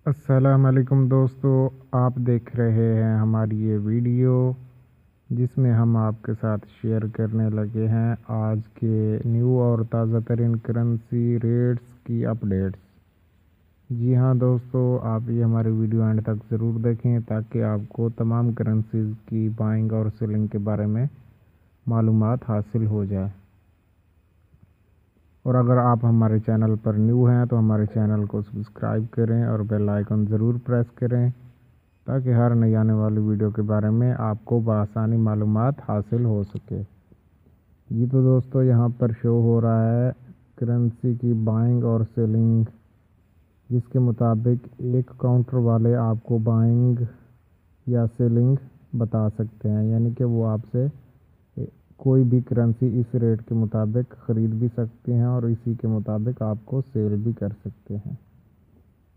अस्सलाम वालेकुम दोस्तों, आप देख रहे हैं हमारी ये वीडियो जिसमें हम आपके साथ शेयर करने लगे हैं आज के न्यू और ताज़ा तरीन करेंसी रेट्स की अपडेट्स। जी हाँ दोस्तों, आप ये हमारी वीडियो एंड तक ज़रूर देखें ताकि आपको तमाम करेंसीज़ की बाइंग और सेलिंग के बारे में मालूमात हासिल हो जाए। और अगर आप हमारे चैनल पर न्यू हैं तो हमारे चैनल को सब्सक्राइब करें और बेल आइकन ज़रूर प्रेस करें ताकि हर नई आने वाली वीडियो के बारे में आपको बआसानी मालूमात हासिल हो सके। जी तो दोस्तों, यहाँ पर शो हो रहा है करेंसी की बाइंग और सेलिंग, जिसके मुताबिक एक काउंटर वाले आपको बाइंग या सेलिंग बता सकते हैं, यानी कि वो आपसे कोई भी करेंसी इस रेट के मुताबिक ख़रीद भी सकते हैं और इसी के मुताबिक आपको सेल भी कर सकते हैं।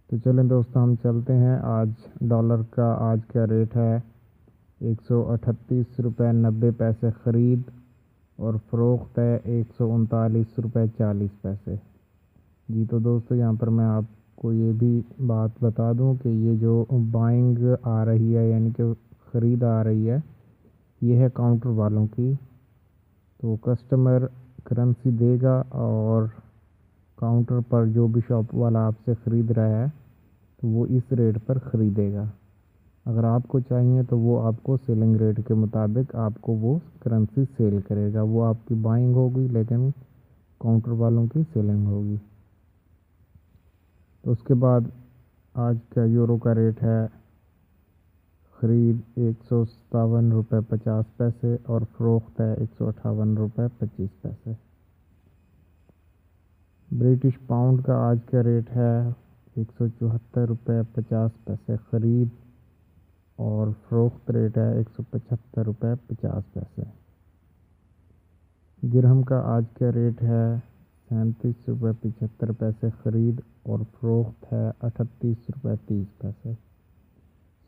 तो चलें दोस्तों, हम चलते हैं। आज डॉलर का आज का रेट है 138 रुपये 90 पैसे ख़रीद और फ़रोख्त है 139 रुपये 40 पैसे। जी तो दोस्तों, यहाँ पर मैं आपको ये भी बात बता दूँ कि ये जो बाइंग आ रही है यानी कि ख़रीद आ रही है, ये है काउंटर वालों की। तो कस्टमर करेंसी देगा और काउंटर पर जो भी शॉप वाला आपसे ख़रीद रहा है तो वो इस रेट पर ख़रीदेगा। अगर आपको चाहिए तो वो आपको सेलिंग रेट के मुताबिक आपको वो करेंसी सेल करेगा। वो आपकी बाइंग होगी लेकिन काउंटर वालों की सेलिंग होगी। तो उसके बाद आज का यूरो का रेट है ख़रीद 157 रुपये 50 पैसे और फ़रोख्त है 158 रुपये 25 पैसे। ब्रिटिश पाउंड का आज का रेट है 174 रुपये 50 पैसे ख़रीद और फ़रोख्त रेट है 175 रुपये 50 पैसे। दिरहम का आज का रेट है 37 रुपये 75 पैसे ख़रीद और फ़रोख्त है 38 रुपये 30 पैसे।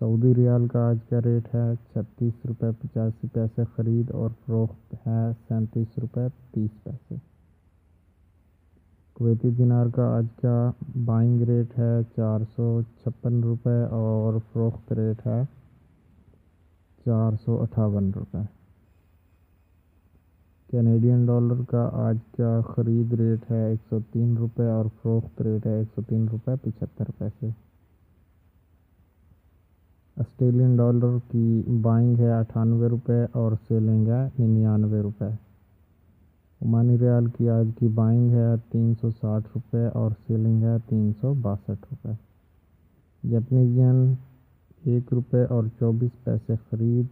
सऊदी रियाल का आज का रेट है 36 रुपये 85 पैसे ख़रीद और फ़रोख्त है 37 रुपये 30 पैसे। कुवैती दिनार का आज का बाइंग रेट है 456 रुपये और फ़रोख्त रेट है 458 रुपये। कैनेडियन डॉलर का आज का ख़रीद रेट है 103 रुपये और फ़रोख्त रेट है 103 रुपये 75 पैसे। ऑस्ट्रेलियन डॉलर की बाइंग है 98 रुपये और सेलिंग है 99 रुपये। ओमानी रियाल की आज की बाइंग है 360 रुपये और सेलिंग है 362 रुपये। जापानीज़ येन 1 रुपये और 24 पैसे ख़रीद,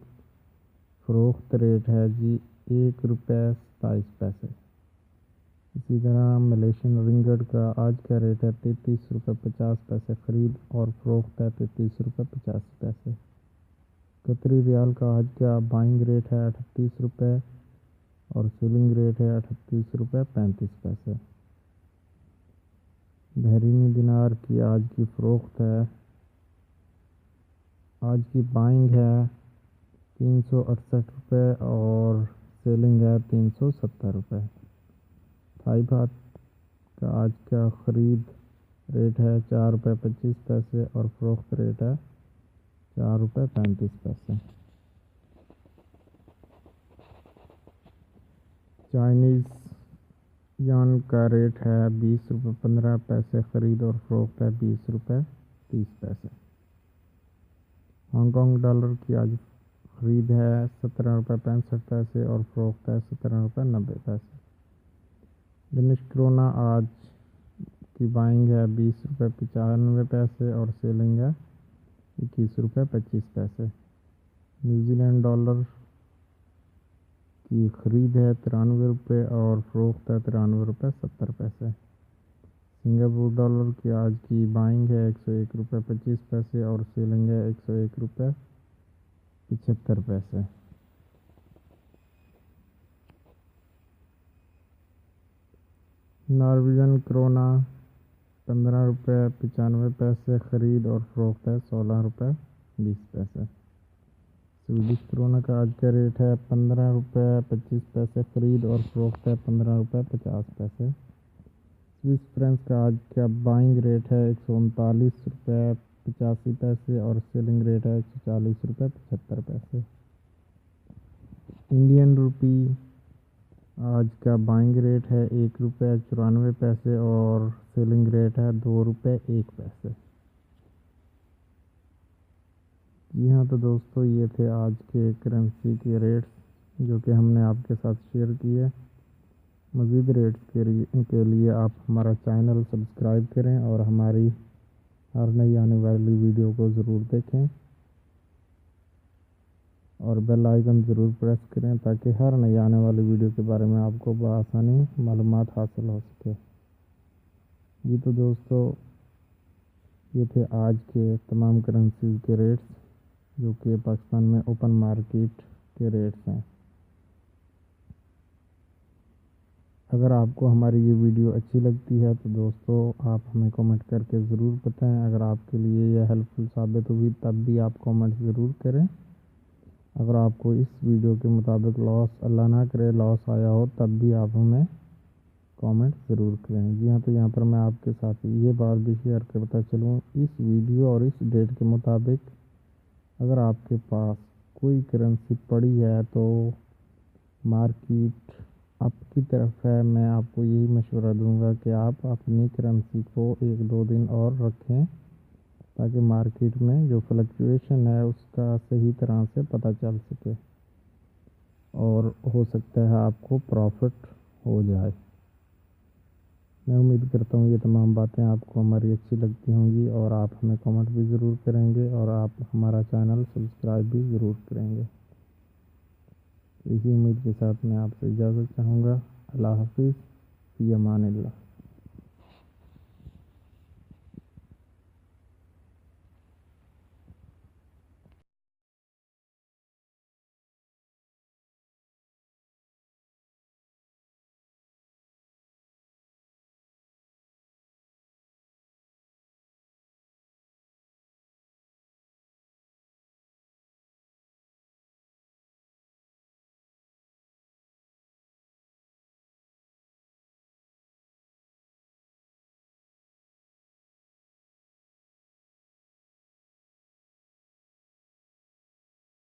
फ़रोख्त रेट है जी 1 रुपये 27 पैसे। इसी तरह मलेशियन रिंगट का आज का रेट है 33 रुपये 50 पैसे ख़रीद और फ़रोख्त है 33 रुपये 85 पैसे। कतरी रियाल का आज का बाइंग रेट है 38 रुपये और सेलिंग रेट है 38 रुपये 35 पैसे। बहरीनी दिनार की आज की फ़रोख्त है, आज की बाइंग है 368 रुपये और सेलिंग है 370 रुपये। थाई बात का आज का ख़रीद रेट है 4 रुपये 25 पैसे और फ़रोख्त रेट है 4 रुपये 35 पैसे। चाइनीज़ यान का रेट है 20 रुपये 15 पैसे ख़रीद और फ़रोख्त है 20 रुपये 30 पैसे। हांगकांग डॉलर की आज ख़रीद है 17 रुपये 65 पैसे और फ़रोख्त है 17 रुपये 90 पैसे। डेनिश क्रोना आज की बाइंग है 20 रुपये 95 पैसे और सेलिंग है 21 रुपये 25 पैसे। न्यूजीलैंड डॉलर की ख़रीद है 93 रुपये और फ़रोख्त है 93 रुपये 70 पैसे। सिंगापुर डॉलर की आज की बाइंग है 101 रुपये 25 पैसे और सेलिंग है 101 रुपये 75 पैसे। नॉर्वेजियन क्रोना 15 रुपये 95 पैसे ख़रीद और फ़रोख्त है 16 रुपये 20 पैसे। स्वीडिश क्रोना का आज का रेट है 15 रुपये 25 पैसे ख़रीद और फ़रोख्त है 15 रुपये 50 पैसे। स्विस फ्रेंच का आज का बाइंग रेट है 139 रुपये ₹85 और सेलिंग रेट है ₹140.75। इंडियन रुपी आज का बाइंग रेट है ₹1.94 और सेलिंग रेट है ₹2.01। जी हाँ, तो दोस्तों ये थे आज के करेंसी के रेट्स जो कि हमने आपके साथ शेयर किए। मज़ीद रेट्स के लिए आप हमारा चैनल सब्सक्राइब करें और हमारी हर नई आने वाली वीडियो को ज़रूर देखें और बेल आइकन ज़रूर प्रेस करें ताकि हर नई आने वाली वीडियो के बारे में आपको बआसानी मालूमात हासिल हो सके। जी तो दोस्तों ये थे आज के तमाम करेंसीज़ के रेट्स जो कि पाकिस्तान में ओपन मार्केट के रेट्स हैं। अगर आपको हमारी ये वीडियो अच्छी लगती है तो दोस्तों आप हमें कमेंट करके ज़रूर बताएं। अगर आपके लिए यह हेल्पफुल साबित हुई तब भी आप कमेंट ज़रूर करें। अगर आपको इस वीडियो के मुताबिक लॉस, अल्लाह ना करे, लॉस आया हो तब भी आप हमें कमेंट ज़रूर करें। जी हाँ, तो यहाँ पर मैं आपके साथ ये बात भी शेयर करता चलूँ, इस वीडियो और इस डेट के मुताबिक अगर आपके पास कोई करेंसी पड़ी है तो मार्केट आपकी तरफ है। मैं आपको यही मशवरा दूंगा कि आप अपनी करेंसी को 1-2 दिन और रखें ताकि मार्केट में जो फ्लक्चुएशन है उसका सही तरह से पता चल सके और हो सकता है आपको प्रॉफिट हो जाए। मैं उम्मीद करता हूँ ये तमाम बातें आपको हमारी अच्छी लगती होंगी और आप हमें कमेंट भी ज़रूर करेंगे और आप हमारा चैनल सब्सक्राइब भी ज़रूर करेंगे। इसी उम्मीद के साथ मैं आपसे इजाज़त चाहूँगा। अल्लाह हाफ़िज़, फ़ी अमानिल्लाह।